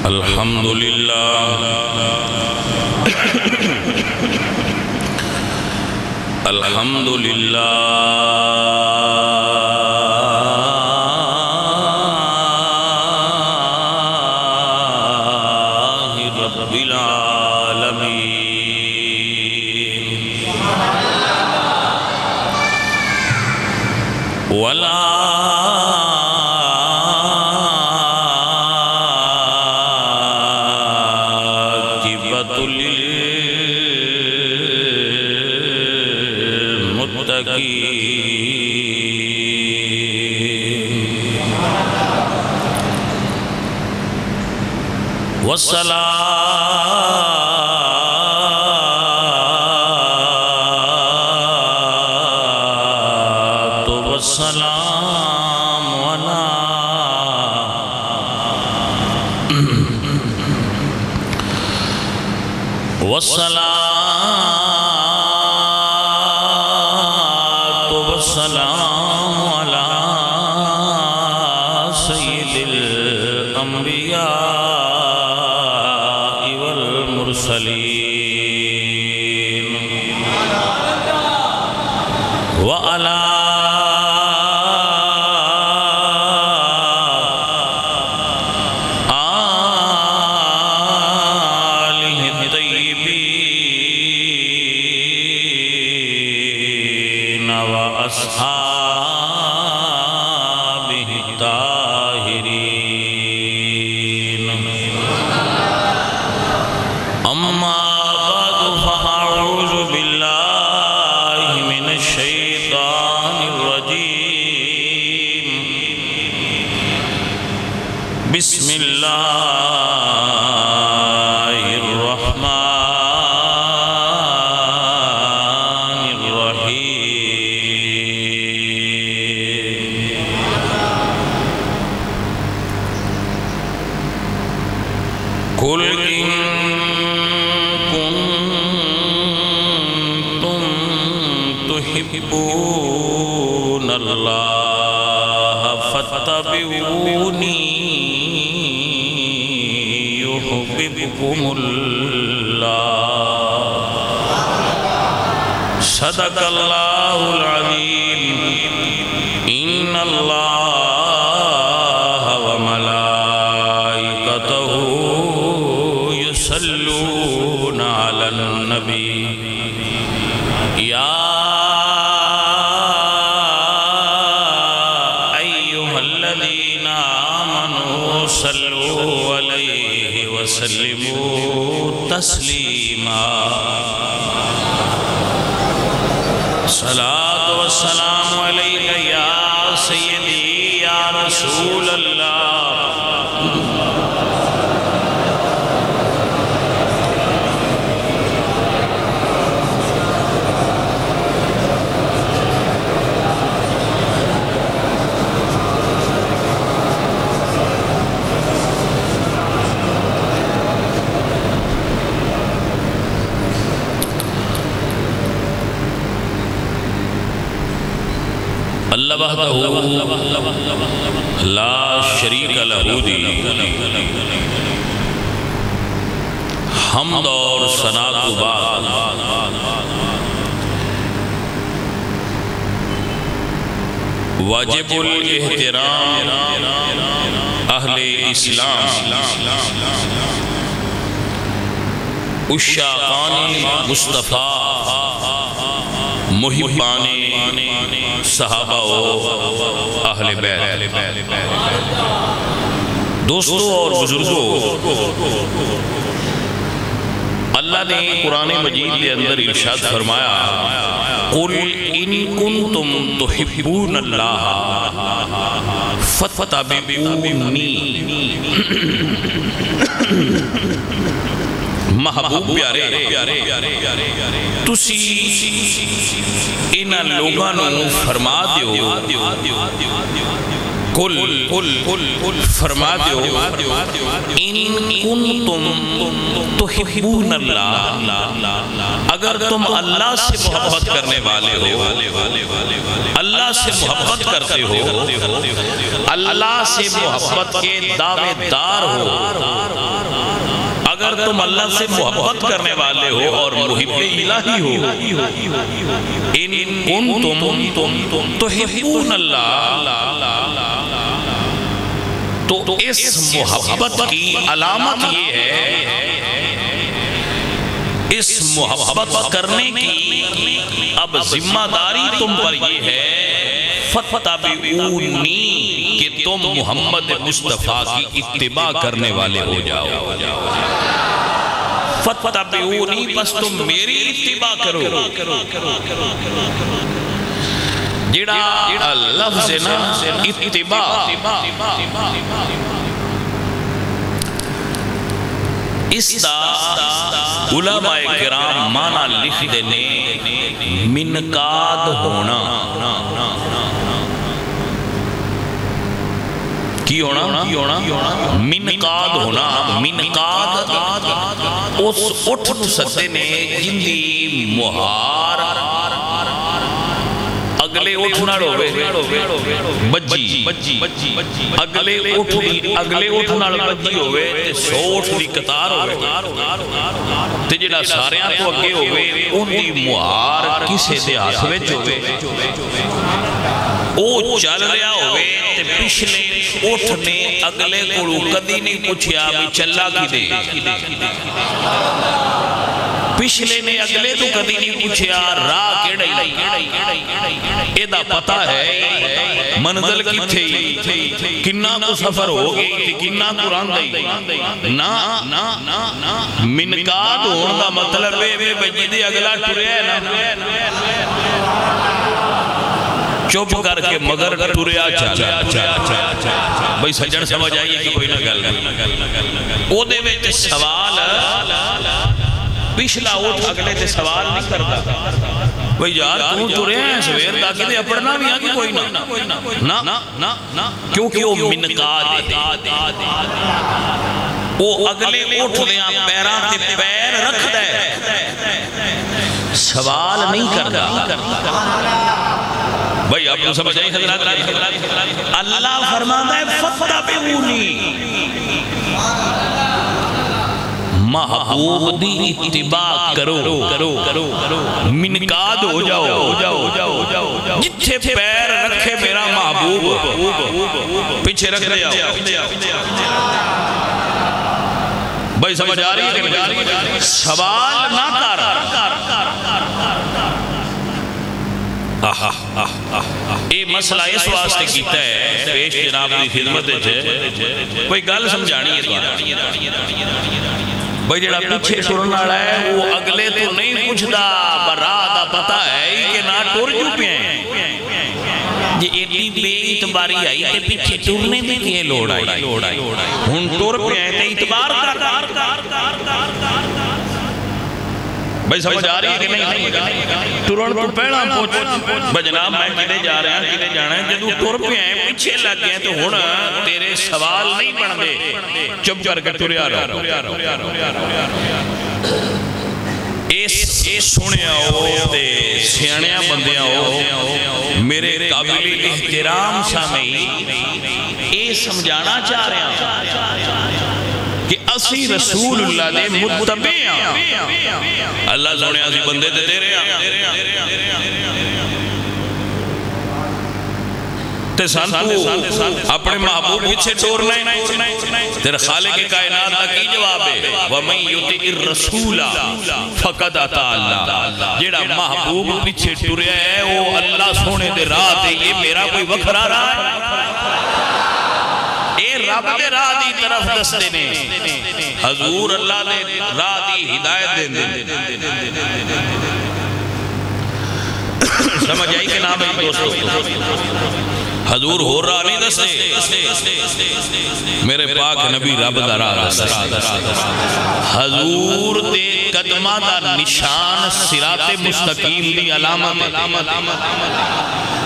الحمدللہ رب العالمین والعاقبۃ للمتقین والصلاة والسلام على سيد الأنبياء والمرسلين وعلى آله الطيبين وأصحابه الطاهرين أما بعد فأعوذ بالله من الشيطان الرجيم بسم الله الرحمن الرحيم قل إن كنتم تحبون الله فاتبعوني يحببكم الله صدق الله العظيم إن الله وملائكته يصلون على النبي يا أيها الذين آمنوا صلوا عليه وسلموا تسليما صلاة والسلام عليك يا سيدي يا رسول الله اللہ وحدہ لا شریک لہ دی حمد اور ثنا و بعد واجب الاحترام اہل اسلام عشاقان مصطفیٰ محبان صحابہ و اہل بیت دوستوں اور بزرگوں، اللہ نے قرآن مجید کے اندر ارشاد فرمایا قُلْ إِن كُنْتُمْ تُحِبُّونَ اللَّهَ فَاتَّبِعُونِي محبوب پیارے تسی انہاں لوگاں نوں فرما دیو قل فرما دیو ان کنتم تحبون اللہ، اگر تم اللہ سے محبت کرنے والے ہو، اللہ سے محبت کرتے ہو، اللہ سے محبت کے دعوے دار ہو، تم اللہ سے محبت کرنے والے ہو اور محب الہی ہو، ان کنتم تحبون اللہ، تو اس محبت کی علامت یہ ہے، اس محبت کرنے کی اب ذمہ داری تم پر یہ ہے، فتبعونی، کہ تم محمد مصطفیٰ کی اتباع کرنے والے ہو جاؤ، فتبعونی، بس تم میری اتباع کرو۔ جڑا لفظ نا اتباع، اس دا علماء کرام معنی لکھ دینے منقاد ہونا، کی ہونا؟ منقاد ہونا۔ منقاد اس اٹھ نو سدے نے جندی مہار اگلے اٹھ نال ہوے بجی، اگلے اٹھ نال بجی ہوے تے 100 اٹھ دی قطار ہوے تے جڑا ساریاں تو اگے ہوے اون دی مہار کسے دے ہاتھ وچ ہوے، او چل رہا ہوے تے پچھلے اٹھ نے اگلے کولوں کدی نہیں پوچھیا بھی چلا کدے، پچھلے نے اگلے تو کدی نہیں پوچھیا راہ کیڑی، ایدہ پتہ ہے منزل کتھے، کنا کو سفر ہو گئی، کنا قرآن دائی، نا منقاد ہون دا مطلب ہے بجیدے اگلا ٹرے ہے نا، چپ کر کے مگر ٹریا چالا۔ بھئی سجن سمجھ آئیے کہ کوئی نہ گل او دے وچ سوال پچھلا اٹھ اگلے تے سوال نہیں کرتا، بھئی یار تم تو رہے ہیں سویر تاکہ دے اپڑنا بھی آگے کوئی نہ، کیونکہ وہ منقاد ہے، وہ اگلے اٹھ دیاں پیران تے پیر رکھ دے، سوال نہیں کرتا۔ بھئی آپ کو سمجھ آئی حضرات؟ اللہ فرماتا ہے فتبعونی، محبوب دی اتباع کرو، منقاد ہو جاؤ، جتھے پیر رکھے میرا محبوب پیچھے رکھ دے جاؤ۔ بھائی سمجھ آ رہی ہے؟ سوال نہ کر، یہ مسئلہ اس واسطے کیتا ہے پیش جناب دی خدمت ہے، کوئی گل سمجھانی ہے، بھئی جڑا پیچھے ٹرن والا ہے وہ اگلے تو نہیں پوچھدا، براہ دا پتہ ہے کہ نہ ٹر جو پہ ہیں، جی ایڈی بے اعتباری آئی تے پیچھے ٹرنے میں کیے لوڑ آئی، ہن ٹر پہ ہیں تے اعتبار کر۔ بھئی سمجھ آ رہی ہے کہ نہیں؟ ٹرن تو پہلا پوچھ بجناب میں کدے جا رہے ہیں کدے جانا ہے، جدو ٹر پہ ہیں پیچھے لگ گئے تو ہن تیرے سوال نہیں بن دے، چپ کر کے ٹریا رہو۔ اس سنیا ہو تے سیانیاں بندیاں ہو، میرے قابل احترام سامعین یہ سمجھانا چاہ رہے ہیں کہ اسی رسول اللہ دے متبع ہیں، اللہ سونے اسی بندے دے رہے ہیں تے سان تو اپنے محبوب پیچھے ٹورنا ہے، تیرے خالق کائنات کا کی جواب ہے، وَمَن يُطِعِ الرَّسُولَ فَقَدْ أَطَاعَ اللَّهَ، جیڑا محبوب پیچھے ٹوریا ہے وہ اللہ سونے دے راہ تے، یہ میرا کوئی وکھرا رہا ہے، اے رب دے راہ دی طرف دستے نے، حضور اللہ دے راہ دی ہدایت دے دے۔ سمجھ آئی کہ نام ہے دوستو؟ حضور ہو رہا نہیں دستے، میرے پاک نبی رب دا راہ دستے، حضور دے قدمہ دا نشان صراط مستقیم دی علامت ہے۔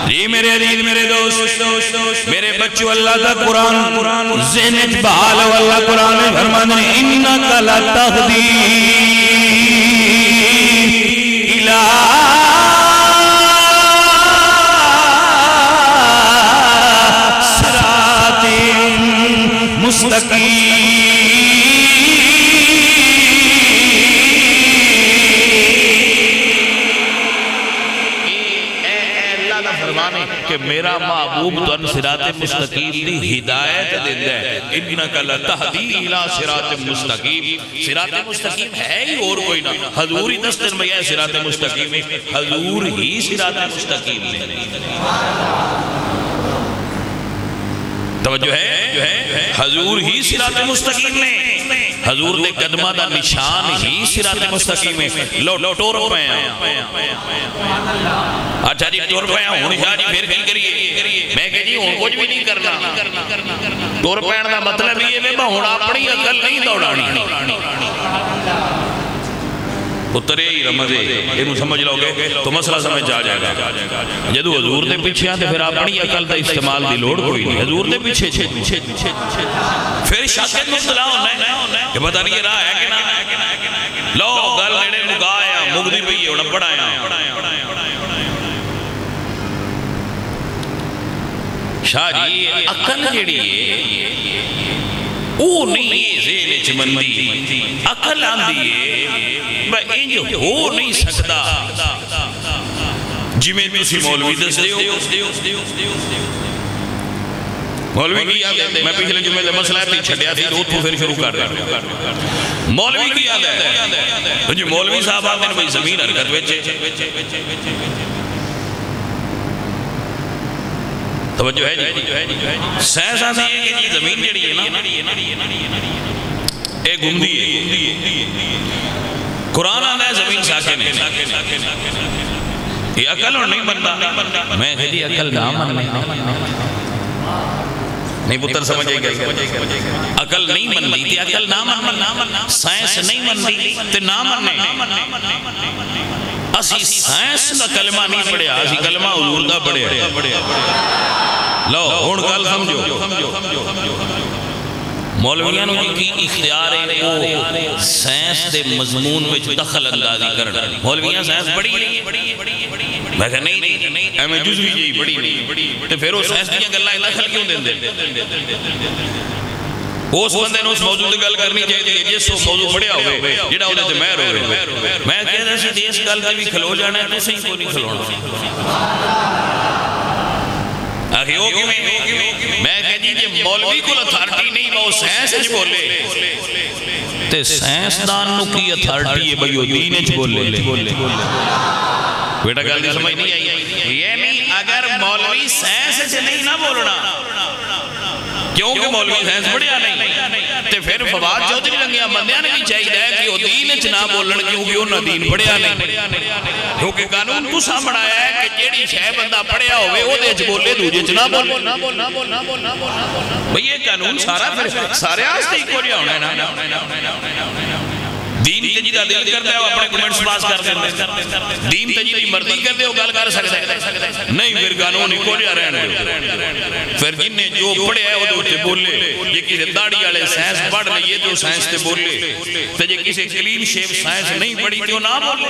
جی میرے عزیز میرے دوست میرے بچوں، اللہ دا قرآن ذہن بحال ہو، اللہ قرآن میں فرمانے اِنَّكَ لَتَهْدِي إِلَىٰ صراط مستقیم، کہ میرا محبوب تو صراط مستقیم دی ہدایت دیندہ ہے. انکا لتہدی الی صراط مستقیم. صراط مستقیم ہے ہی اور کوئی نہ. حضور ہی دستر میں ہے صراط مستقیم. حضور ہی صراط مستقیم نے. توجہ ہے؟ حضور ہی صراط مستقیم نے. حضور دے قدمہ دا نشان ہی صراط مستقیم ہے. لو ٹور پہ ہیں. اچھا جی ٹور پہ ہیں ہون شاہ جی پھر کی کریے. میں کہ جی ہون کچھ بھی نہیں کرنا. ٹور پہن دا مطلب یہ ہے میں ہون اپنی عقل نہیں دوڑانی. اترے ہی رمضے انہوں سمجھ لو گے تو مسئلہ سمجھ آ جائے گا. جدو حضور دے پیچھے آتے پھر اپنی عقل دا استعمال دی لوڑ کوئی نہیں. حضور دے پیچھے پھر شاکت مبتلا ہونا ہے کہ پتہ نہیں یہ راہ ہے کہ نہ. لو گل نیڑے مگایا مگدی پئی ہونا پڑھایا. شاہ جی عقل جڑی ہے وہ نہیں ذہن چ مندی. عقل آندی ہے انج ہو نہیں سکتا جی میں تسی مولوی دس دیو. مولوی کی یاد ہے میں پچھلے جمعے دے مسئلہ پہ چھڑیا تھی تو پھر شروع کر رہا. مولوی کی یاد ہے جی مولوی صاحب آتے ہیں بھئی زمین حرکت ویچے. توجہ ہے جی سائنس آتی ہے کہ جی زمین جڑی ہے نا ایک گھومدی ہے. قرآن آنا ہے زمین ساکن ہے. یہ عقل اور نہیں بنتا. میں کہتی عقل نہ مننے نہیں پتر سمجھے گا. عقل نہیں مننی تی عقل نہ مننا. سائنس نہیں مننی تے نہ مننے. اسی سائنس دا کلمہ نہیں پڑھیا اسی کلمہ حضور دا پڑھیا. لو ہون گل سمجھو. مولویاں نو کی اختیار ہے وہ سائنس دے مضمون وچ دخل اندازی کرنا. مولویاں سائنس پڑھی نہیں. میں کہا نہیں ایمیں جزوی جی پڑھی نہیں تے پھر وہ سائنس دیاں گلاں دخل کیوں دیندے. اس بندے نے اس موضوع دی گل کرنی چاہیے جس موضوع پڑھیا ہوئے جڑا اودے تے مہر ہوئے. میں کہدا سی اس گل تے بھی کھلو جانا ہے تسیں کوئی نہیں کھلونا. آخی ہو کیوں میں کہہ جی مولوی کو اتھارٹی نہیں وہ سائنس اچ بولے تے سائنس دان نو کی اتھارٹی ہے بھئی وہ دین اچ بولے. بیٹا گل دی سمجھ نہیں آئی. یعنی اگر مولوی سائنس اچ نہیں نہ بولنا کیونکہ مولوی سائنس پڑھیا نہیں تے پھر فواد چودھری رنگیاں بندیاں نے بھی چاہیے کہ وہ دین اچ نہ بولن کیونکہ انہاں دین پڑھیا نہیں. کیونکہ قانون تساں بنایا ہے کہ جیڑی شے بندہ پڑھیا ہوئے وہ دے چ بولے دوجے چ نہ بولے. بھئی یہ قانون سارا پھر سارے آستے ہی کو جا ہونا ہے نا. دین تجید دل کرتا ہے وہ اپنے کمنٹس پاس کر دیتے ہیں. دین تجید مرضی کرتے وہ گل کر سکتے ہیں نہیں پھر قانون ہی کو جا رہے ہیں. پھر جن نے جو پڑھے ہے وہ دوتے بولے. یہ کسی داڑی والے سائنس پڑھ لیے تو سائنس تے بولے تو یہ کسی کلین شیپ سائنس نہیں پڑھی تو نہ بولے.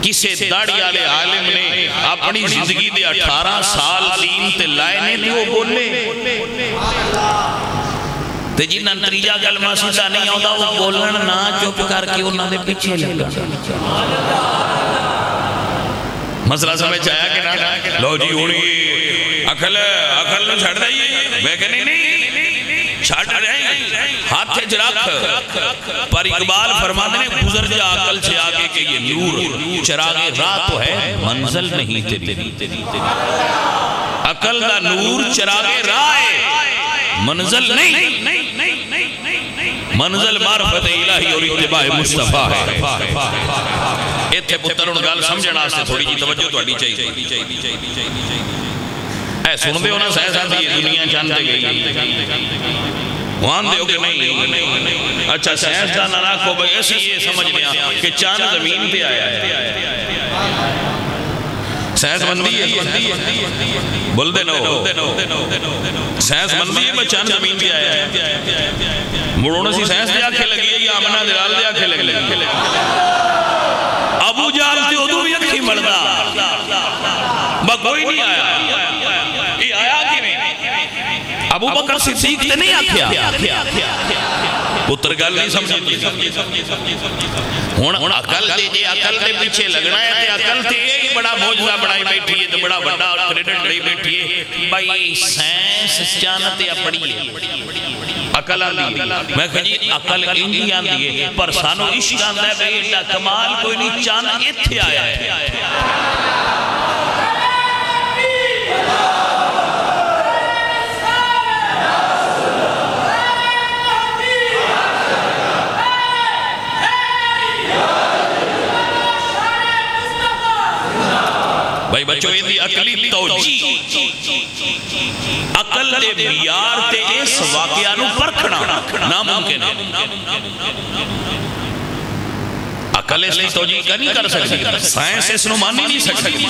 کسی داڑی والے عالم نے اپنی زندگی دے 18 سال دین تے لائے نے تو وہ بولے تے جنہاں نتیجہ کلمہ سیدھا نہیں آندا وہ بولن نہ چپ کر کے انہاں دے پیچھے لگا. مسئلہ سمجھ آیا کہ نہ. لو جی ہونی عقل نو چھڑ دئیے. میں کہنے نہیں چھڑ رہے ہاتھ رکھ. پر اقبال فرماتے ہیں گزر جا عقل سے آگے کہ یہ نور چراغ راہ تو ہے منزل نہیں تیری. عقل دا نور چراغ راہ ہے منزل نہیں. منزل معرفت الہی اور اتباع مصطفیٰ ہے. ایتھے پتروں گل سمجھنا سے تھوڑی جی توجہ تہاڈی چاہیے. اے سن دے ہو نا سائنس آندی دنیا چاند تے گئی وہاں دے ہو کہ نہیں. اچھا سائنس دان نہ رکھو بھئی ایسی یہ سمجھ لیا کہ چاند زمین پہ آیا ہے. سائنس مندی ہے بول دے نو. سائنس مندی ہے چاند زمین پہ آیا ہے. مڑونا سی سائنس دے آنکھیں لگی ہے یا آمنہ دلال دے آنکھیں لگی. ابو جہل تے ادو بھی اکھی مردہ با کوئی نہیں آیا. یہ آیا کہ نہیں ابو بکر صدیق تے نہیں آکھیا پتر گل نہیں سمجھتی ہن عقل دے جے عقل دے پیچھے لگنا ہے تے عقل تے یہ بڑا معجزہ بنائی بیٹھی ہے تے بڑا بڑا کریڈٹ لئی بیٹھی ہے بھائی سائنس جانتے اپنی ہے عقل آندی میں کہ جی عقل انہی آندی ہے پر سانو عشق آندہ ہے بھئی ایڈا کمال کوئی نہیں چاند ایتھے آیا ہے بھائی بچوں یہ دی عقلی توجیہ عقل دے معیار تے اس واقعہ نو پرکھنا ناممکن ہے عقل اس دی توجیہ کا نہیں کر سکتی سائنس اس نو مان نہیں سکتی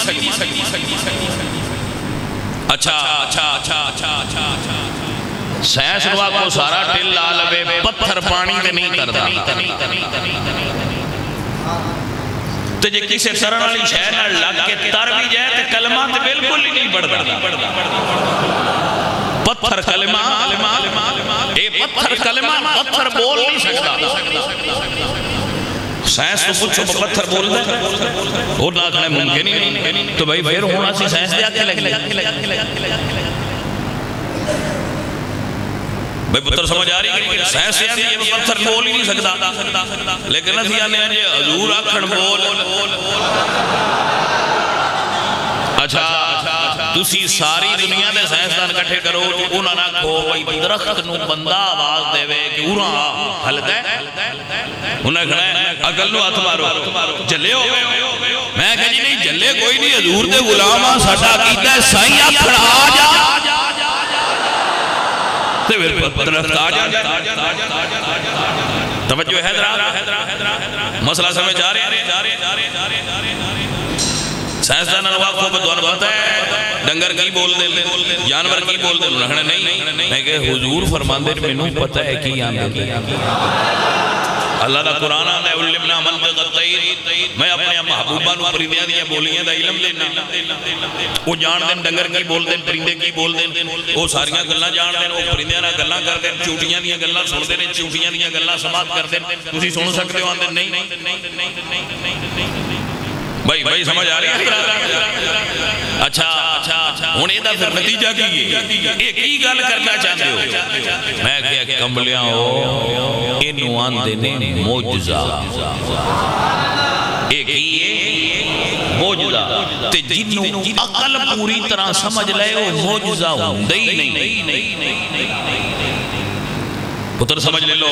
اچھا سائنس نو کو سارا ٹل لا لوے پتھر پانی تے نہیں کردا تو جے کسی سرن والی شہر نہ لگ کے تر بھی جائے تو کلمہ تو بالکل ہی نہیں بڑھتا پتھر کلمہ اے پتھر کلمہ پتھر بول نہیں سکتا سائنس تو پوچھو پتھر بول دے اور لاکھنے ممکن ہی نہیں تو بھائی پھر ہونا سی سائنس دے آکے لگ بھئی پتر سمجھ آ رہی ہے سائنس سے یہ پتھر بول ہی نہیں سکتا لیکن نہ آنے ہیں حضور آکھن بول اچھا تسی ساری دنیا دے سائنسدان کٹھے کرو انہاں نہ کھو بھئی درخت نو بندہ آواز دے وے کہ اُراں حلق ہے انہاں کھڑا ہے عقل نو ہاتھ مارو جلے ہو میں کہا جی نہیں جلے کوئی نہیں حضور دے غلاماں ساڈا عقیدہ ہے سائیں آکھن آ جا درخت آ جا توجہ ہے مسئلہ سمجھ آ رہے ہیں سائنسدان نواق کو بدوان بنتا ہے ڈنگر کی بول دے جانور کی بول دے رہنے نہیں میں کہ حضور فرمان دے میں نوں پتہ ہے کی آندے اللہ دا قرآن آندے علمنا منطق الطیر میں اپنے محبوبہ نو پرندیاں دیا بولیاں دا علم لینا وہ جان دیں ڈنگر کی بول دیں پرندے کی بول دیں وہ ساریاں گلنا جان دیں وہ پرندیاں نہ گلنا کر دیں چوٹیاں دیا گلنا سن دیں چوٹیاں دیا گلنا سماعت کر دیں تسی سن سکتے ہو آندے نہیں بھائی سمجھ آ رہی ہے اچھا ہن اے دا پھر نتیجہ کی ہے ایک ہی گل کرنا چاہتے ہو میں کہ کمبلیاں ہو اینو آندے نے معجزہ ایک ہی ہے معجزہ تے جنوں عقل پوری طرح سمجھ لے وہ معجزہ ہوندے ہی نہیں پتر سمجھ لے لو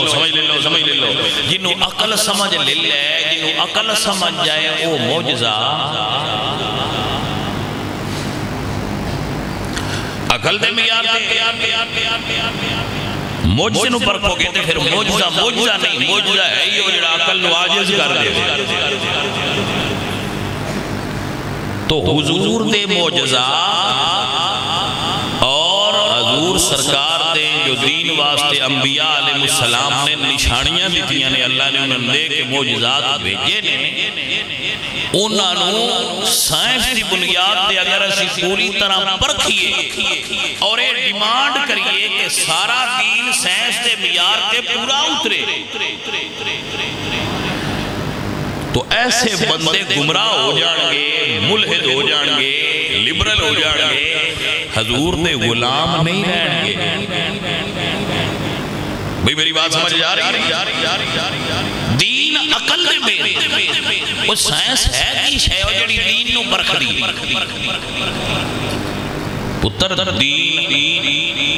جنہوں عقل سمجھ لے لے جنہوں عقل سمجھ جائے وہ معجزہ عقل دے معیار دے معجزے نو پرکھو گے تے پھر معجزہ نہیں معجزہ ہے ہی وہ جڑا عقل نو عاجز کر دے تو حضور دے معجزہ اور حضور سرکار دے جو دین واسطے انبیاء علیہ السلام نے نشانیاں دیتیاں نے اللہ نے انہوں نے کہ معجزات بھیجے نے انہوں نے سائنس دی بنیاد دے اگر اسی پوری طرح پرکھئے اور ایک ڈیمانڈ کریے کہ سارا دین سائنس دے معیار کے پورا اترے تو ایسے بندے گمراہ ہو جائیں گے ملحد ہو جائیں گے لبرل ہو جائیں گے حضور دے غلام نہیں رہیں گے بھئی میری بات سمجھ جا رہی دین عقل دے میں وہ سائنس ہے کی شے اور جڑی دین نو پرکھ دی پتر دین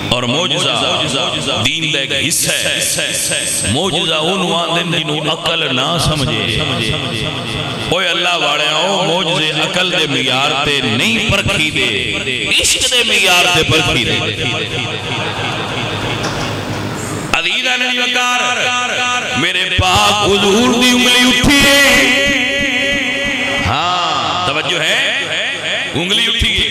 اور معجزہ دین دے ایک حصہ ہے معجزہ انوان دن جنہوں عقل نہ سمجھے اوہ اللہ واڑے آؤ معجزے عقل دے معیار تے نہیں پرکھی دے عشق دے معیار تے پرکھی دے عزیزہ نے وقار میرے پاک حضور دی انگلی اٹھیے ہاں توجہ ہے انگلی اٹھیے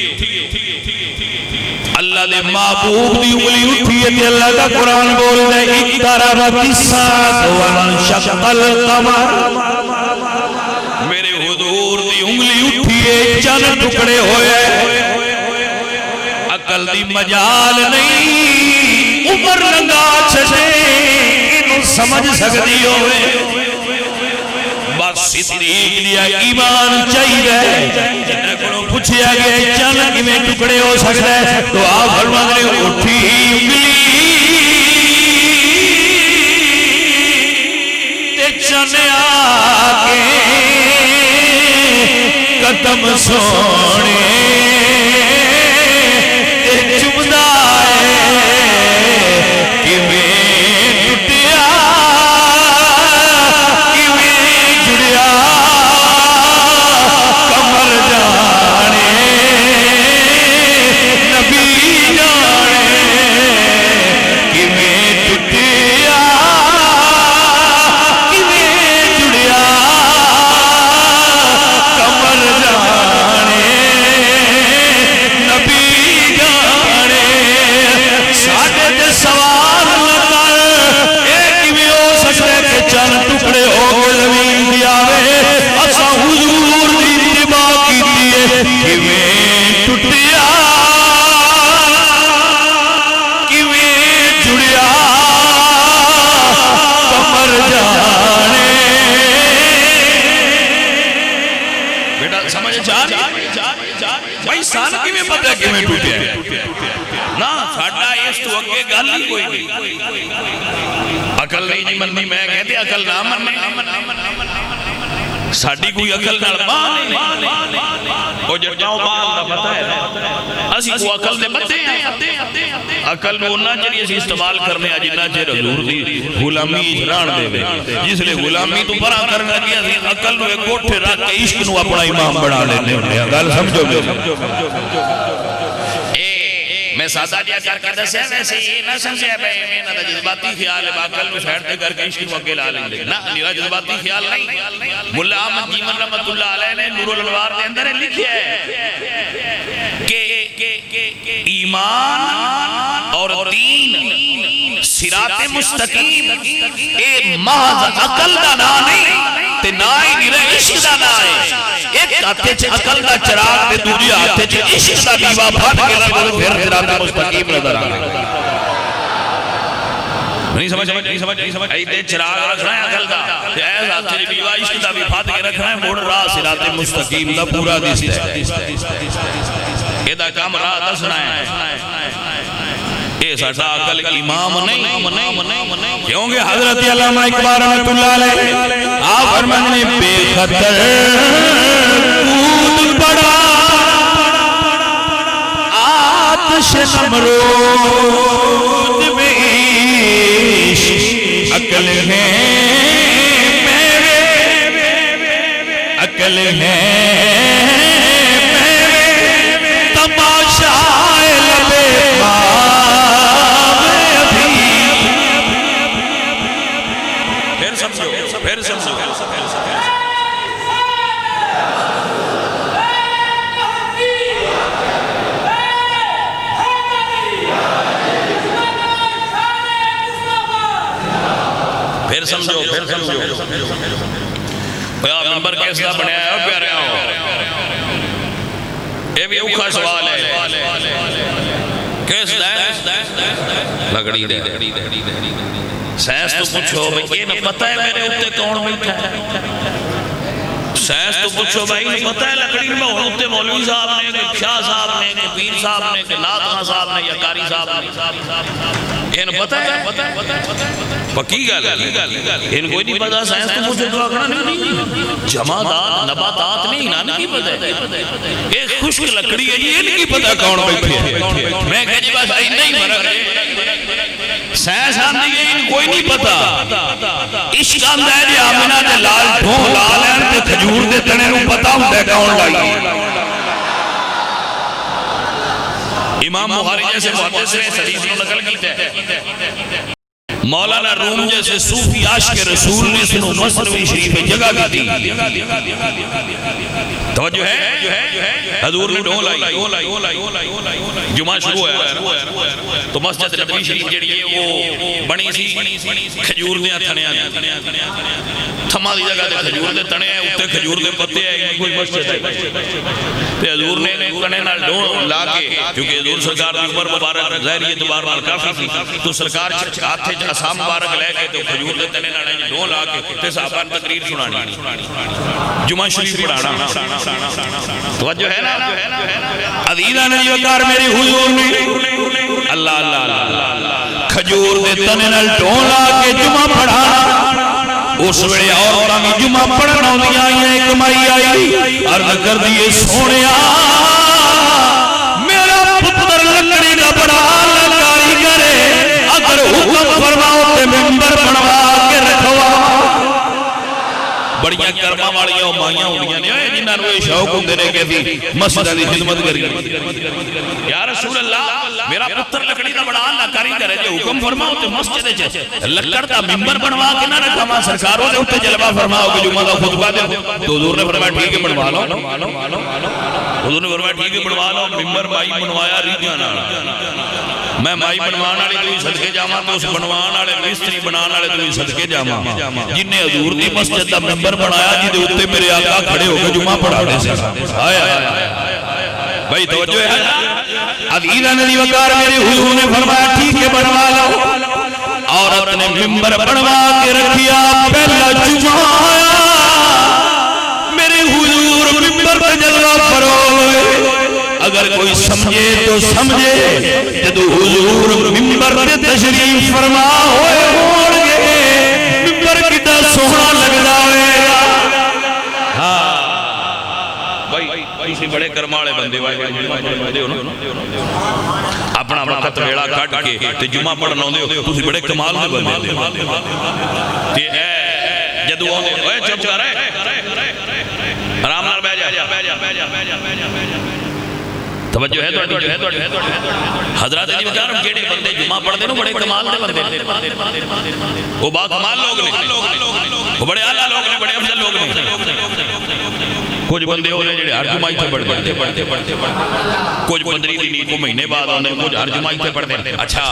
اللہ دے محبوب دی انگلی اٹھیے تے اللہ کا قرآن بول دے اقتربت الساعۃ وانشق القمر میرے حضور دی انگلی اٹھیے چند ٹکڑے ہوئے عقل دی مجال نہیں عمر لنگا چھڑے سمجھ سکتی ہوئے بس صدیق دیا ایمان چاہیے جنہیں کو پوچھیا گیا چن کیویں ٹکڑے ہو سکتا ہے تو آپ فرماتے ہیں اٹھی انگلی تے چن آکے قدم سونے تے چمدا ہے کیویں ٹوٹیا ساڑی کوئی عقل نال بان وہ جڑاؤں بان دا پتہ ہے اسی کو عقل دے بتے ہیں عقل میں انہاں جڑی اسی استعمال کرنے جنہ چیر حضور دی غلامی اجران دے وے جس لئے غلامی تو پرا کرنے لگی اسی عقل نو ایک کوٹھے رکھ کے عشق نو اپنا امام بنا لینے گل سمجھو گے میں سادہ دیا کر کے دسے ویسے یہ نہ سمجھے بھائی میں نہ جذباتی خیال ہے باقل میں سیڑ دے کر کے عشق کو اگے لا لیں گے نہ نیرہ جذباتی خیال نہیں ملا احمد جیمن رحمت اللہ علیہ نے نور الانوار دے اندر لکھیا ہے کہ ایمان اور دین صراط مستقیم اے محض عقل دا نا نہیں تے نائی نیرہ عشق دا نائی ایک ہاتھے چھے عقل دا چراغ تے دوری ہاتھے چھے عشق دا دیوا بھٹ کے لئے پھر صراط مستقیم نظر آنے نہیں سمجھ ایتے چراغ رکھنا ہے عقل دا ایز ہاتھے چھے دیوا عشق دا بھی بھٹ کے رکھنا ہے موڑ راہ صراط مستقیم دا پورا دیستا ہے یہ دا کام راہ دسنا ہے اے ساٹھا عقل امام نہیں کیونکہ حضرت علامہ اقبال رحمت اللہ علیہ آپ فرمانے بے خطر کود پڑا آتش نمرود میں عقل ہے میرے عقل ہے میرے تماشا لبے پھر سمجھو ممبر کیسا بنیا ہے پیارے آؤ یہ بھی اوکھا سوال ہے کیس دائیں لگڑی دے سائنس تو پوچھو بھئی یہ نہ پتہ ہے میرے اتے کون بیٹھا ہے سائنس تو پوچھو بھئی پتہ ہے لکڑی میں ہوتے مولوی صاحب نے کہ شاہ صاحب نے کہ پیر صاحب نے کہ نات خان صاحب نے یا کاری صاحب نے یہ نہ پتہ ہے پکی گل ان کوئی نہیں پتہ سائنس تو پوچھو تو آکھنا نہیں جمادات نباتات نہیں انہاں نہیں پتہ ایک خشک لکڑی ہے یہ نہیں پتہ کون بیٹھے میں کہہ جی بس نہیں مرک سائنس آندھی ہے ان کوئی نہیں پتا عشق آندھا ہے جی آمینہ دے لال ڈھون لال ہیں تے کھجور دے تنے نو پتا ہوں دے کون لائی امام بخاری جیسے محدث نے حدیث کو نقل کیتے ہیں مولانا روم جیسے صوفی عاشق رسول نے سنو مصنوی شریف جگہ دی توجہ ہے حضور نے ڈھول آئی جمعہ شروع ہے تو مسجد نبوی شریف جڑی ہے وہ بنی سی کھجور دے تھنیاں تھما دی جگہ تے کھجور دے تنے اوتے کھجور دے پتے ہے کوئی مسجد ہے تے حضور نے تنے نال ڈھول لا کے کیونکہ حضور سرکار دی عمر مبارک ظاہری اعتبار نال کافی سی تو سرکار ہاتھ وچ عصا مبارک لے کے تے کھجور دے تنے نال ڈھول لا کے تے صحابہ نے تقریر سنانی جمعہ شریف پڑھانا توجہ ہے نا عزیزاں نے وقار میری حضور نے اللہ اللہ کھجور دے تنے نال ڈھول لا کے جمعہ پڑھانا اس ویلے عورتاں بھی جمعہ پڑھن آؤندیاں آئیاں کمائی آئی عرض کر دیے سونیا میرا پتر لکڑی دا بڑا کاریگر ہے اگر حکم فرماؤ تے منبر بنوا کے رکھوا بڑیاں کرما والیاں مائیاں ہوندیاں نے جنہاں نوں شوق ہوندے نے کہ اسی مسجد دی خدمت کریے یا رسول اللہ میرا پتر لکڑی دا بڑا اللہ کاریگر ہے جو حکم فرماؤ تے مسجد وچ لکڑ دا منبر بنوا کے نہ رکھاواں سرکاروں دے اوتے جلوہ فرماؤ کہ جمعہ دا خطبہ دے تو حضور نے فرمایا ٹھیک ہے بنوا لو حضور نے فرمایا ٹھیک ہے بنوا لو منبر مائی بنوایا ریدیاں نال میں مائی بنوان والے تو ہی صدقے جاواں تو اس بنوان والے مستری بنان والے تو ہی صدقے جاواں جن نے حضور دی مسجد دا منبر بنایا جی دے اوتے میرے آقا کھڑے ہو کے جمعہ پڑھانے سے ہائے بھائی توجہ ہے عزیزاں نے وقار میرے حضور نے فرمایا ٹھیک ہے بنوا لو عورت نے منبر بنوا کے رکھیا پہلا جمعہ آیا میرے حضور منبر پہ جلوہ فروغ اگر کوئی سمجھے تو سمجھے جدو حضور منبر پہ تشریف فرما ہوئے ہونگے منبر کتا سونا لگ جاوے ہاں بھائی بڑے کرمالے بندے اپنا وقت ویڑا کٹ کے تے جمعہ پڑھنا ہوندے تسی بڑے کمال دے بندے تے اے جدو آندے اوے چپ کر آرام نال بیٹھ جا توجہ ہے توجہ حضرات علی وقار کیڑے بندے جمعہ پڑھتے ہیں بڑے کمال دے بندے وہ با کمال لوگ نے وہ بڑے اعلیٰ لوگ نے بڑے افضل لوگ نے کچھ بندے ہونے جڑے ہر جمعہ تے پڑھتے کچھ 15 دن کو مہینے بعد آنے کچھ ہر جمعہ تے پڑھتے اچھا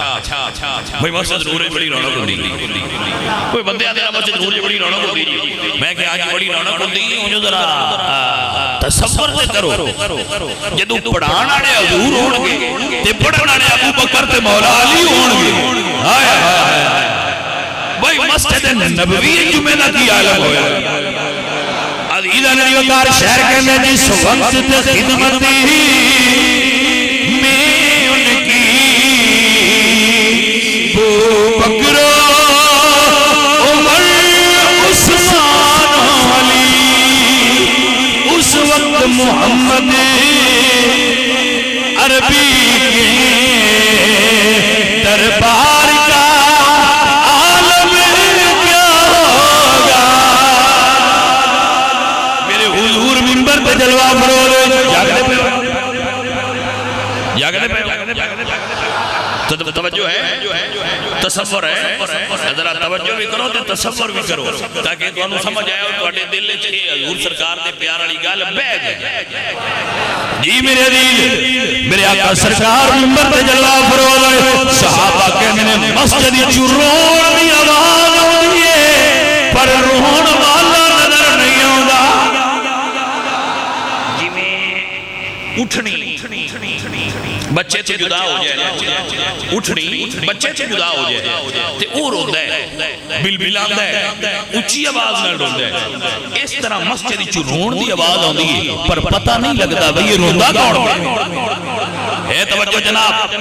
بھئی مسجد نور بڑی رونق ہوندی کوئی بندے آتے ہیں مسجد نور بڑی رونق ہوندی میں کہ آج بڑی رونق ہوندی انہوں ذرا تصور تے کرو جدو پڑھان والے حضور ہونگے تے پڑھن والے ابو بکر تے مولا علی ہونگے ہائے ہائے بھئی مسجد نبوی جمعہ دا کی عالم ہویا عزیزاں نے وقار شہر کہنے جس وقت تے خدمتی میں ان کی ابو بکر عمر عثمان علی اس وقت محمد عربی کے دربار کا عالم کیا ہوگا میرے حضور منبر پہ جلوہ فروغ جاگنے پہ توجہ ہے تصور ہے ذرا توجہ بھی کرو تے تصور بھی کرو تاکہ تانوں سمجھ آئے اور تواڈے دل وچ حضور سرکار دے پیار والی گل بہ جائے جی میرے عزیز میرے آقا سرکار منبر تے جلوہ فروغ صحابہ کہندے نے مسجد وچ رون دی آواز آندی ہے پر رون والا نظر نہیں آوندا جویں اٹھنی بچے سے جدا ہو جائے اٹھنی بچے سے جدا ہو جائے تے او روندا ہے بلبلاندا ہے اونچی آواز نال روندا ہے اس طرح مسجد وچ رون دی آواز آندی ہے پر پتہ نہیں لگدا بھئی یہ روندا کون ہے توجہ جناب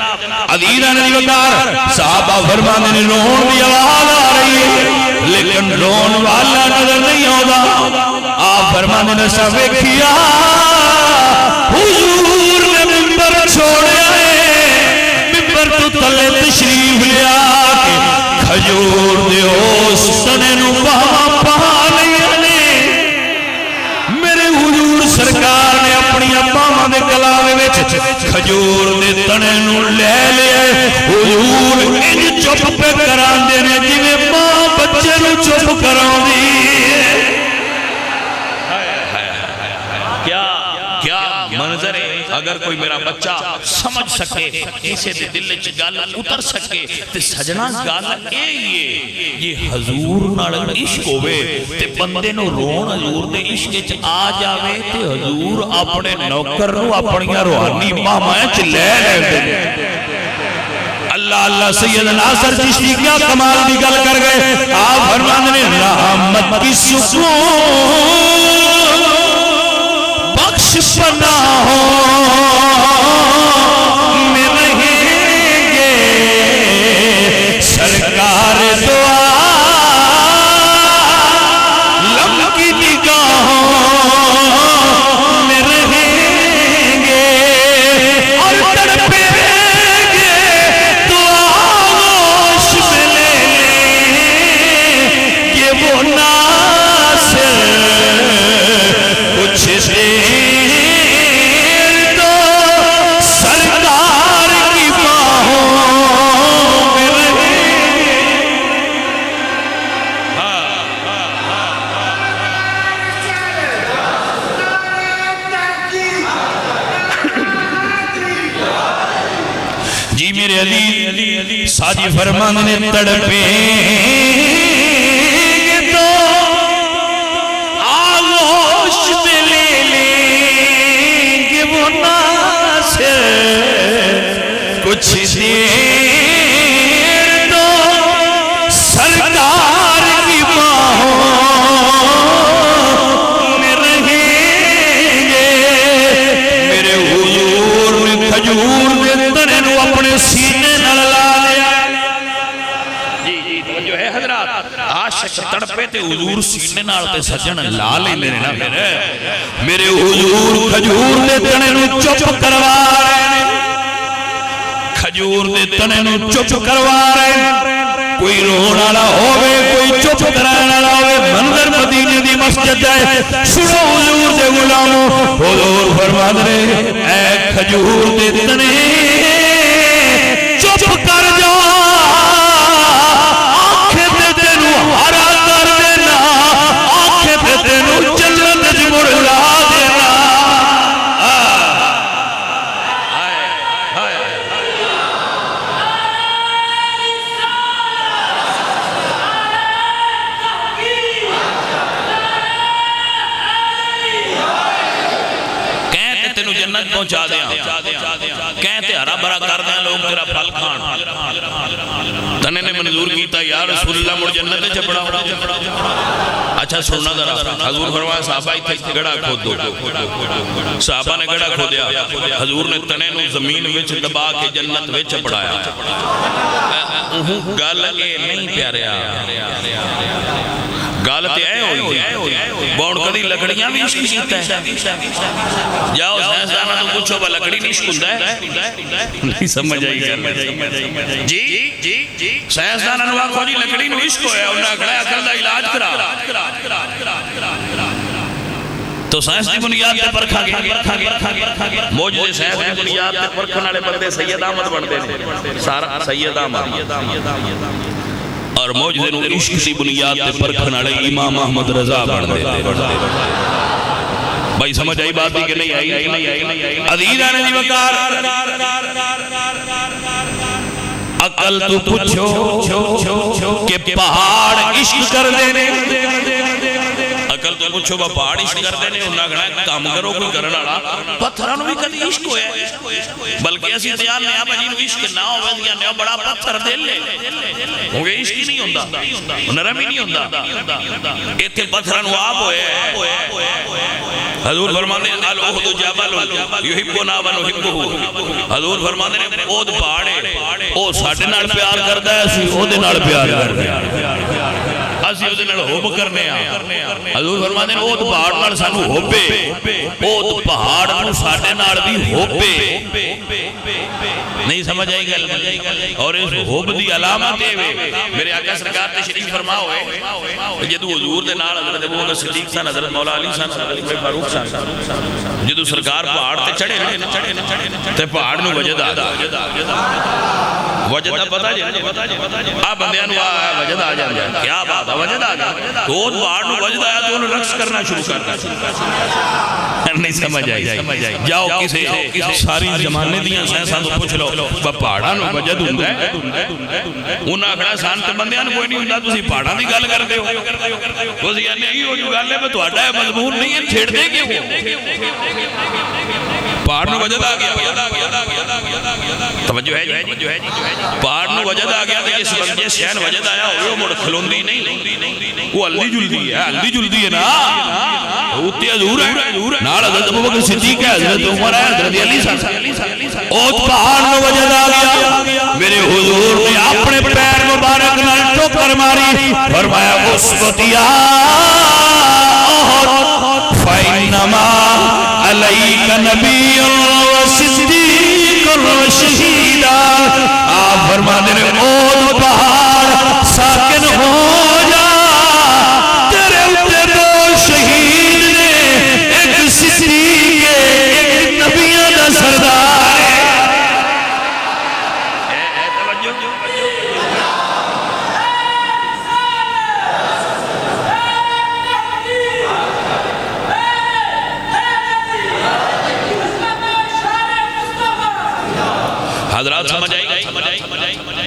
عزیزاں نے وقار صحابہ فرماندے نے رون دی آواز آ رہی ہے لیکن رون والا نظر نہیں آوندا آپ فرماندے نے سب ویکھیا حضور نے منبر چھوڑیا ہے منبر تو تلے تشریف لیا کے کھجور دے اس تنے نو پا لیا نے میرے حضور سرکار نے اپنی باواں دے کلاوے وچ کھجور دے تنے نو لے لیا حضور انج چپ پہ کراندے نے جویں ماں بچے نو چپ کراندی ہے کیا اگر کوئی میرا بچہ سمجھ سکے کسی دے دل وچ گل اتر سکے تے سجنا گل یہ حضور نال عشق ہوے تے بندے نو رون حضور دے عشق وچ آ جاوے تے حضور اپنے نوکر نو اپنیاں روحانی مہماں چ لے لے اللہ اللہ سید ناصر چشتی کیا کمال دی گل کر گئے آپ فرماندے نے رحمت کی سکون بخش پناہوں میں رہیں گے سرکار دو عالم کی نگاہوں میں رہیں گے اور تڑپیں گے تو آغوش میں لے لیں کہ وہ ناصر کچھ دیر تو سرکار کی باہوں میں رہیں جی میرے علی ساجی فرمانے تڑپیں گے تو آغوش میں لے لیں گے وہ ناصر کچھ دیر تو سرکار کی باہوں میں رہیں گے میرے حضور نے کھجور دے تنے نو اپنے سینے نال لا لیا جی جو ہے حضرات عاشق تڑپے تے حضور سینے نال تے سجن لا لے میرے حضور کھجور دے تنے نو چپ کروا رہے کھجور دے تنے نو چپ کروا رہے کوئی رون والا ہوے کوئی چپ کرانے والا ہوے منظر مدینے دی مسجد ہے سنو حضور دے غلاموں حضور فرماندے اے کھجور دے تنے چپ کر جا آنکھیں تے تینو ہرا کر دینا آنکھیں تے تینو جنت وچ مڑ لا دینا تینو جنت پہنچا دیا کہتے ہرا بھرا کر دیا لوگ تیرا پھل کھان تنے نے منظور کیتا یا رسول اللہ مڑ جنت چپڑا اچھا سننا ذرا حضور فرمایا صحابہ ہی گڑا کھود دو صحابہ نے گڑا کھودیا حضور نے تنے نو زمین وچ دبا کے جنت وچ چپڑایا گل اے نہیں پیاریا گل تے اے ہوئی بون کدی لکڑیاں بھی عشق کیتا ہے جاؤ سائنسداناں تو پوچھو با لکڑی نہیں عشق ہوندا ہے نہیں سمجھ آئی جی سائنسداناں نو آکھو جی لکڑی نو عشق ہویا انہاں کھڑا عقل دا علاج کرا تو سائنس دی بنیاد تے پرکھا گے موجود سائنس دی بنیاد تے پرکھن والے بندے سید احمد بنتے ہیں سارا سید احمد اور موجود نو عشق دی بنیاد تے پرکھن والے امام احمد رضا بنتے ہیں بھائی سمجھ آئی بات بھی کہ نہیں آئی عزیزان دی وقار عقل تو پوچھو کہ پہاڑ عشق کر دینے عقل تو پوچھو با پہاڑ عشق کر دینے انہاں کہنا کام کرو کوئی کرن والا پتھراں بھی کدی عشق ہویا بلکہ اسی تیار نے آپ جی عشق نہ ہوے دیا نے بڑا پتھر دے لے ہو گئے عشق ہی نہیں ہوندا نرم ہی نہیں ہوندا ایتھے پتھراں نو آپ ہویا حضور فرماندے ہیں العہد جبل یحبنا ونحبہ حضور فرماندے ہیں عہد پہاڑے او ساڈے نال پیار کردا ہے اسی اودے نال پیار کردے ہیں اسی اودے نال حب کرنے ہیں حضور فرماندے ہیں عہد پہاڑ نال سانو ہوبے عہد پہاڑ نو ساڈے نال بھی ہوبے نہیں سمجھ آئی گل اور اس حب دی علامت ہے میرے آقا سرکار تشریف فرما ہوئے جدو حضور دے نال حضرت ابو بکر صدیق سن حضرت مولا علی سن حضرت عمر فاروق سن جدو سرکار پہاڑ تے چڑھے تے پہاڑ نو وجد آ وجد پتہ جی آ بندیاں نو وجد آ جائے کیا بات ہے وجد آ گیا تو پہاڑ نو وجد آیا تو انہوں رقص کرنا شروع کرتا نہیں سمجھ آئی جاؤ کسے ساری زمانے دیاں سائنساں تو پوچھ لو پہاڑاں نو وجد ہوندا ہے انہاں کھڑا سان تے بندیاں نو کوئی نہیں ہوندا تسی پہاڑاں دی گل کردے ہو تسی نہیں ہو جو گل ہے میں تہاڈا ہے مضمون نہیں ہے چھیڑ دے کیوں پہاڑ نو وجد آ گیا توجہ ہے جی پہاڑ نو وجد آ گیا تے اس بندے شہن وجد آیا ہوئے مڑ کھلوندی نہیں وہ ہلدی جلدی ہے نا اوتے حضور ہے نال حضرت ابو بکر صدیق ہے حضرت عمر ہے حضرت علی صاحب او پہاڑ نو وجد آ گیا میرے حضور نے اپنے پیر مبارک نال ٹھوکر ماری فرمایا اسقطیا فإنما علیک نبی و صدیق و شہیدا آپ فرما دے او پہاڑ ساکن ہو جا تیرے اوپر دو شہید نے ایک صدیق ایک نبیوں دا سردار حضرات سمجھ آئی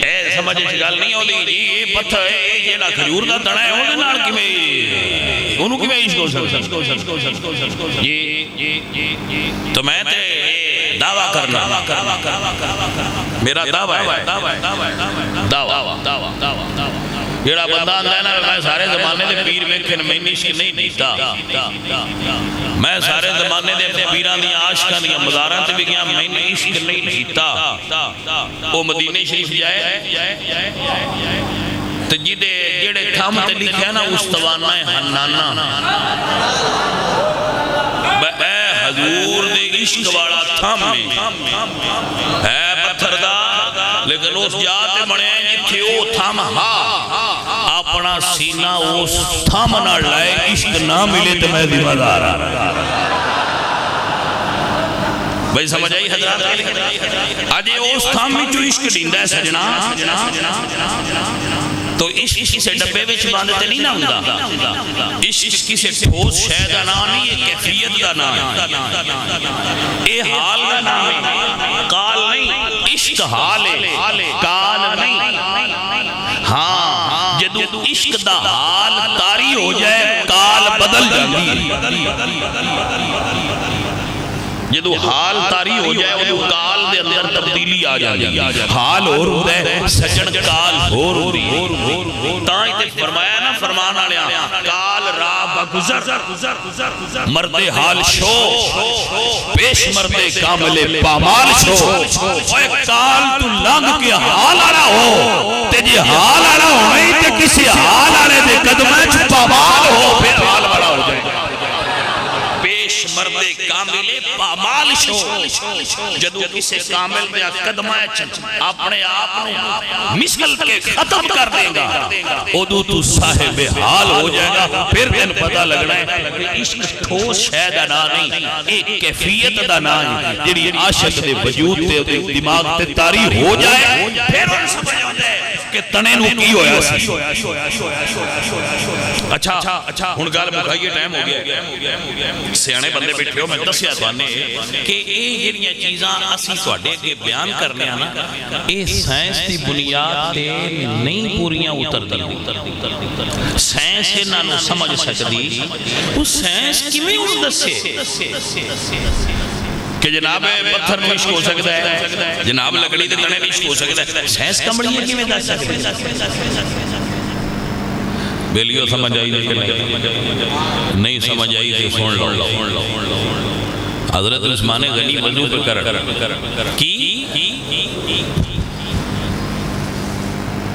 اے سمجھ گل نہیں ہوندی جی یہ پتھر ہے جیڑا کھجور دا تڑا ہے اودے نال کیویں اونوں کیویں عشق ہو سکدا جی تو میں تے دعویٰ کرنا میرا دعویٰ ہے دعویٰ جیڑا بندہ آندا ہے نا میں سارے زمانے دے پیر ویکھن میں عشق نہیں دیتا میں سارے زمانے دے اپنے پیراں دی عاشقاں دی مزاراں تے بھی گیا میں عشق نہیں دیتا او مدینے شریف جائے تے جڑے تھم تے لکھیا نا استوانہ حنانہ اے حضور دے عشق والا تھم ہے پتھر دا لیکن اس جاتے بڑے ہیں جتھے او تھم اپنا سینہ اس تھم نہ لائے عشق نہ ملے تو میں ذمہ دار بھائی سمجھ آئی حضرات آجے اس تھم میں جو عشق دیندا ہے سجنا تو عشق کسی ڈبے وچ باندھتے نہیں نہ ہوندا عشق کسی ٹھوس شے دا نام نہیں یہ کیفیت دا نام اے حال دا نام ہے قال نہیں عشق حال ہے قال نہیں ہاں جدو عشق دا حال طاری ہو جائے قال بدل جاندی جدو حال طاری ہو جائے وہ قال دے اندر تبدیلی آ جاندی حال اور ہوتا ہے سجن قال اور ہوتی تاں تے فرمایا نا فرمان والیا قال را بگذر مرد حال شو پیش مرد کامل پامال شو اوے قال تو لنگ کے حال آنا ہو تے جی حال آنا ہو نہیں تے کسی حال آنے دے قدمیں چھ پامال ہو پھر حال والا ہو جائے پیش مرد کامل پامال شو جدو کسی کامل میں قدمائے اپنے آپ مثل کے ختم کر دے گا ادو تو صاحب حال ہو جائے گا پھر دن پتہ لگنا ہے عشق ٹھوس شے دا نا نہیں ایک کیفیت دا نا ہے جڑی عاشق دے وجود تے دماغ تے طاری ہو جائے پھر ان سمجھ ہو جائے کہ تنے نو کی ہویا سی اچھا ہن گل مکھائیے ٹائم ہو گیا سیانے بندے بیٹھے ہو میں دسیا توانے کہ اے جڑیاں چیزاں اسی تواڈے اگے بیان کرنے آ نا اے سائنس دی بنیاد تے نہیں پوریاں اتردیاں سائنس انہاں نوں سمجھ سکدی او سائنس کیویں ان دسے کہ جناب پتھر میں عشق ہو سکتا ہے جناب لکڑی دے تنے عشق ہو سکتا ہے سائنس کمڑی ہے کیویں دس سکدی بیلیو سمجھ آئی نہیں سمجھ آئی تو سن لو حضرت عثمان غنی وضو پہ کر کی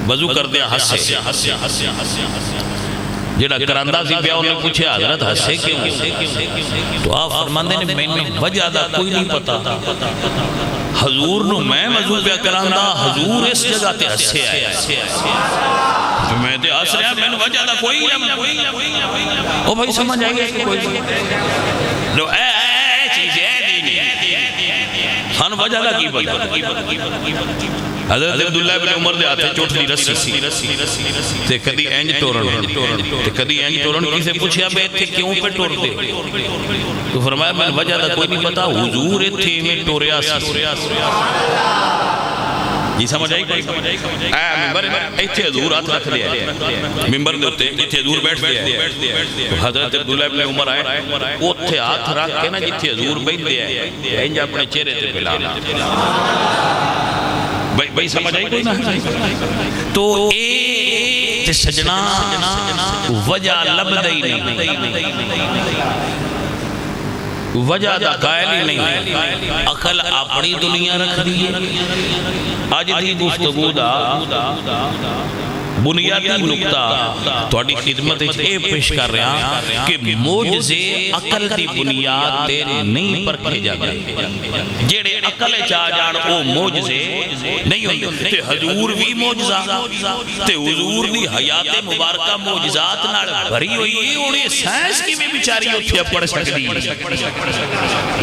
وضو کر دیا ہنسے جڑا کراندہ سی پیا انہیں پوچھے حضرت ہنسے کیوں تو آپ فرماندے نے میں وجہ دا کوئی نہیں پتا حضور نو میں مذہوب پہ کراندہ حضور اس جگہ تے ہسے آئے میں تے ہس رہا میں نے وجہ دا کوئی او بھائی سمجھ آئے گا کہ کوئی لو اے چیز اے دینی ہن وجہ دا کی بجا حضرت عبداللہ بن عمر دے آتے چوٹ دی رسی تے کدی اینج ٹورن کسی پوچھیا بے تھے کیوں پہ ٹور دے تو فرمایا میں وجہ دا کوئی نہیں پتا حضور تھے میں ٹوریا سی یہ سمجھ آئی کوئی ممبر ایتھے حضور آت رکھ دیا ممبر دیتے ایتھے حضور بیٹھ دیا تو حضرت عبداللہ بن عمر آئے اوتھے آت رکھ کے نا جتھے حضور بیٹھ دیا اینج اپنے چہرے تے پلا بھائی سمجھ آئی کوئی نہ تو اے سجنا وجہ لب دئی نہیں وجہ دا قائل ہی نہیں عقل اپنی دنیا رکھ دیئے آج دی گفتگو دا بنیادی نقطہ تھوڑی خدمت اے پیش کر رہا کہ موجزے عقل دی بنیاد تے نہیں پرکھے جا گئے جیڑے عقل چاہ جان او موجزے نہیں ہوئی تے حضور بھی موجزہ تے حضور دی حیات مبارکہ موجزات نال بھری ہوئی انہیں سائنس کی بھی بیچاری ہوتی پڑھ سکتی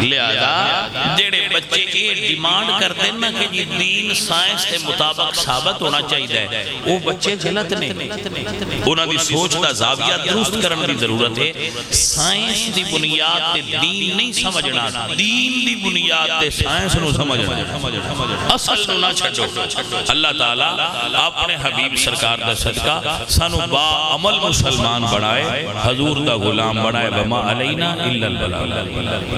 لہذا جیڑے بچے اے ڈیمانڈ کر دینا کہ جی دین سائنس کے مطابق ثابت ہونا چاہیے وہ بچے غلط نہیں انہاں دی سوچ دا زاویہ درست کرن دی ضرورت ہے سائنس دی بنیاد تے دین نہیں سمجھنا دین دی بنیاد تے سائنس نو سمجھنا اصل نو نہ چھڑو اللہ تعالیٰ اپنے حبیب سرکار دا صدقہ سانو با عمل مسلمان بنائے حضور دا غلام بنائے وما علینا الا البلاغ